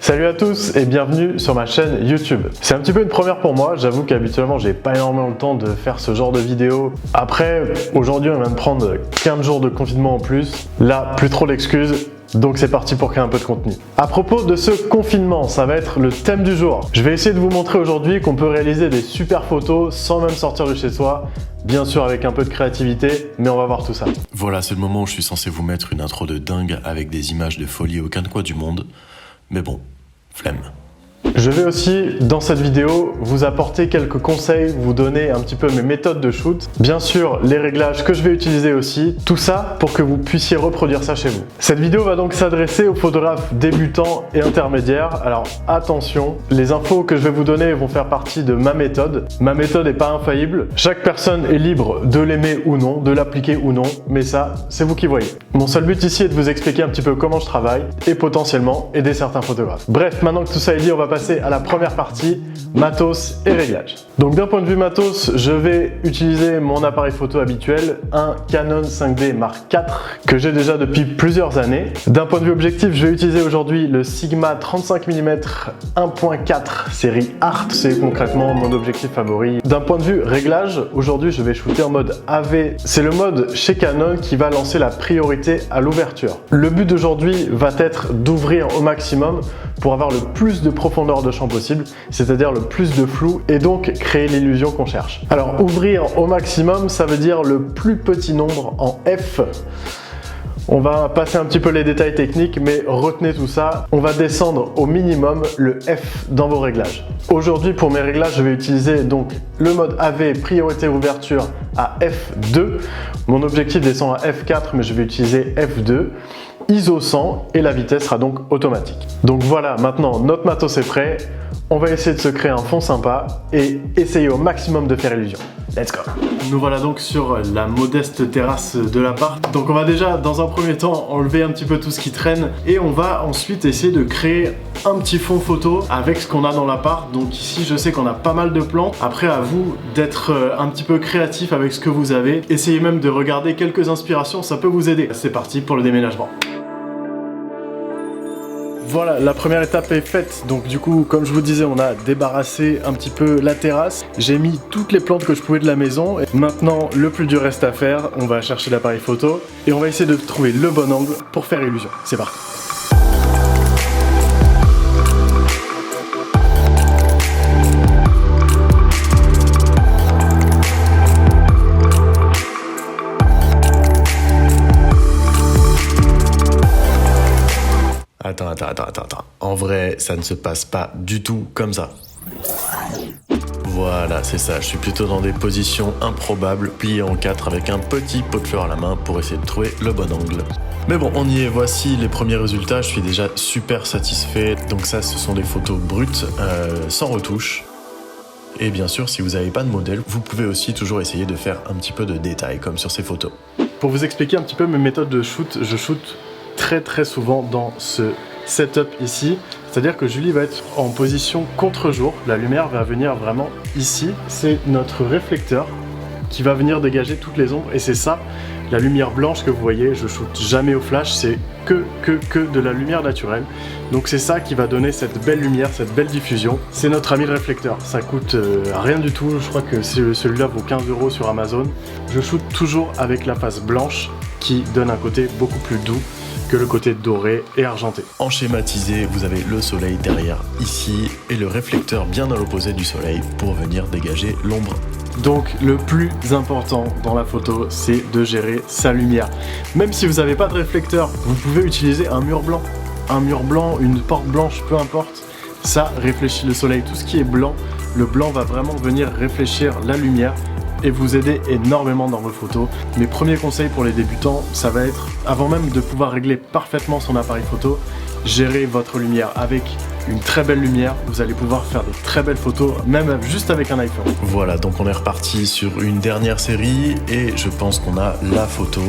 Salut à tous et bienvenue sur ma chaîne YouTube. C'est un petit peu une première pour moi, j'avoue qu'habituellement j'ai pas énormément le temps de faire ce genre de vidéo. Après, aujourd'hui on vient de prendre 15 jours de confinement en plus. Là, plus trop d'excuses. Donc c'est parti pour créer un peu de contenu. À propos de ce confinement, ça va être le thème du jour. Je vais essayer de vous montrer aujourd'hui qu'on peut réaliser des super photos sans même sortir de chez soi. Bien sûr avec un peu de créativité, mais on va voir tout ça. Voilà, c'est le moment où je suis censé vous mettre une intro de dingue avec des images de folie aucun coin du monde. Mais bon, flemme. Je vais aussi, dans cette vidéo, vous apporter quelques conseils, vous donner un petit peu mes méthodes de shoot. Bien sûr, les réglages que je vais utiliser aussi. Tout ça pour que vous puissiez reproduire ça chez vous. Cette vidéo va donc s'adresser aux photographes débutants et intermédiaires. Alors attention, les infos que je vais vous donner vont faire partie de ma méthode. Ma méthode n'est pas infaillible. Chaque personne est libre de l'aimer ou non, de l'appliquer ou non. Mais ça, c'est vous qui voyez. Mon seul but ici est de vous expliquer un petit peu comment je travaille et potentiellement aider certains photographes. Bref, maintenant que tout ça est dit, on va passer à la première partie, matos et réglages. Donc d'un point de vue matos, je vais utiliser mon appareil photo habituel, un Canon 5D Mark IV que j'ai déjà depuis plusieurs années. D'un point de vue objectif, je vais utiliser aujourd'hui le Sigma 35 mm 1.4 série Art, c'est concrètement mon objectif favori. D'un point de vue réglage, aujourd'hui je vais shooter en mode AV. C'est le mode chez Canon qui va lancer la priorité à l'ouverture. Le but d'aujourd'hui va être d'ouvrir au maximum pour avoir le plus de profondeur de champ possible, c'est-à-dire le plus de flou et donc créer l'illusion qu'on cherche. Alors ouvrir au maximum, ça veut dire le plus petit nombre en F. On va passer un petit peu les détails techniques, mais retenez tout ça. On va descendre au minimum le F dans vos réglages. Aujourd'hui, pour mes réglages, je vais utiliser donc le mode AV priorité ouverture à F2. Mon objectif descend à F4, mais je vais utiliser F2. ISO 100 et la vitesse sera donc automatique. Donc voilà, maintenant notre matos est prêt. On va essayer de se créer un fond sympa et essayer au maximum de faire illusion. Let's go! Nous voilà donc sur la modeste terrasse de l'appart. Donc on va déjà dans un premier temps enlever un petit peu tout ce qui traîne et on va ensuite essayer de créer un petit fond photo avec ce qu'on a dans l'appart. Donc ici je sais qu'on a pas mal de plans. Après à vous d'être un petit peu créatif avec ce que vous avez. Essayez même de regarder quelques inspirations, ça peut vous aider. C'est parti pour le déménagement. Voilà, la première étape est faite, donc du coup, comme je vous disais, on a débarrassé un petit peu la terrasse. J'ai mis toutes les plantes que je pouvais de la maison. Et maintenant, le plus dur reste à faire, on va chercher l'appareil photo et on va essayer de trouver le bon angle pour faire illusion. C'est parti. Attends. En vrai, ça ne se passe pas du tout comme ça. Voilà, c'est ça. Je suis plutôt dans des positions improbables, pliées en 4 avec un petit pot de fleurs à la main pour essayer de trouver le bon angle. Mais bon, on y est. Voici les premiers résultats. Je suis déjà super satisfait. Donc ça, ce sont des photos brutes, sans retouche. Et bien sûr, si vous n'avez pas de modèle, vous pouvez aussi toujours essayer de faire un petit peu de détails, comme sur ces photos. Pour vous expliquer un petit peu mes méthodes de shoot, je shoot très souvent dans ce setup ici, c'est-à-dire que Julie va être en position contre-jour, la lumière va venir vraiment ici, c'est notre réflecteur qui va venir dégager toutes les ombres et c'est ça, la lumière blanche que vous voyez, je shoot jamais au flash, c'est que de la lumière naturelle, donc c'est ça qui va donner cette belle lumière, cette belle diffusion, c'est notre ami le réflecteur, ça coûte rien du tout, je crois que celui-là vaut 15 € sur Amazon, je shoot toujours avec la face blanche qui donne un côté beaucoup plus doux que le côté doré et argenté. En schématisé, vous avez le soleil derrière ici et le réflecteur bien à l'opposé du soleil pour venir dégager l'ombre. Donc le plus important dans la photo, c'est de gérer sa lumière. Même si vous n'avez pas de réflecteur, vous pouvez utiliser un mur blanc. Un mur blanc, une porte blanche, peu importe. Ça réfléchit le soleil. Tout ce qui est blanc, le blanc va vraiment venir réfléchir la lumière et vous aider énormément dans vos photos. Mes premiers conseils pour les débutants, ça va être, avant même de pouvoir régler parfaitement son appareil photo, gérer votre lumière. Avec une très belle lumière, vous allez pouvoir faire des très belles photos, même juste avec un iPhone. Voilà, donc on est reparti sur une dernière série et je pense qu'on a la photo.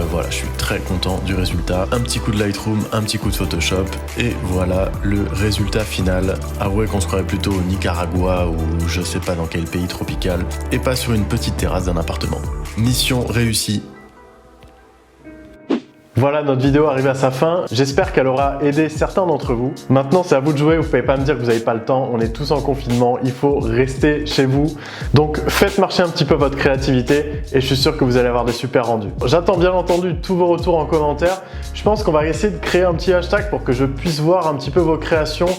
Voilà, je suis très content du résultat. Un petit coup de Lightroom, un petit coup de Photoshop et voilà le résultat final. Avouez qu'on se croirait plutôt au Nicaragua ou je sais pas dans quel pays tropical et pas sur une petite terrasse d'un appartement. Mission réussie. Voilà, notre vidéo arrive à sa fin. J'espère qu'elle aura aidé certains d'entre vous. Maintenant, c'est à vous de jouer. Vous pouvez pas me dire que vous n'avez pas le temps. On est tous en confinement. Il faut rester chez vous. Donc, faites marcher un petit peu votre créativité et je suis sûr que vous allez avoir des super rendus. J'attends bien entendu tous vos retours en commentaire. Je pense qu'on va essayer de créer un petit hashtag pour que je puisse voir un petit peu vos créations.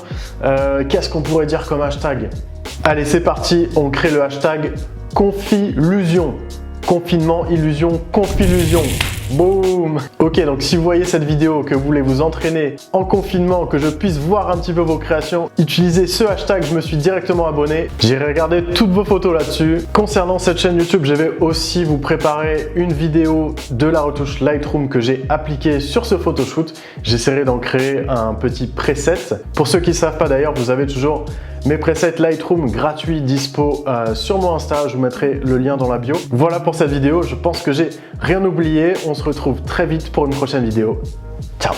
Qu'est-ce qu'on pourrait dire comme hashtag? Allez, c'est parti. On crée le hashtag Confilusion. Confinement, illusion, confilusion. Boum! Ok, donc si vous voyez cette vidéo, que vous voulez vous entraîner en confinement, que je puisse voir un petit peu vos créations, utilisez ce hashtag, je me suis directement abonné. J'irai regarder toutes vos photos là-dessus. Concernant cette chaîne YouTube, je vais aussi vous préparer une vidéo de la retouche Lightroom que j'ai appliquée sur ce photoshoot. J'essaierai d'en créer un petit preset. Pour ceux qui ne savent pas d'ailleurs, vous avez toujours mes presets Lightroom gratuits dispo sur mon Insta, je vous mettrai le lien dans la bio. Voilà pour cette vidéo, je pense que j'ai rien oublié. On se retrouve très vite pour une prochaine vidéo. Ciao!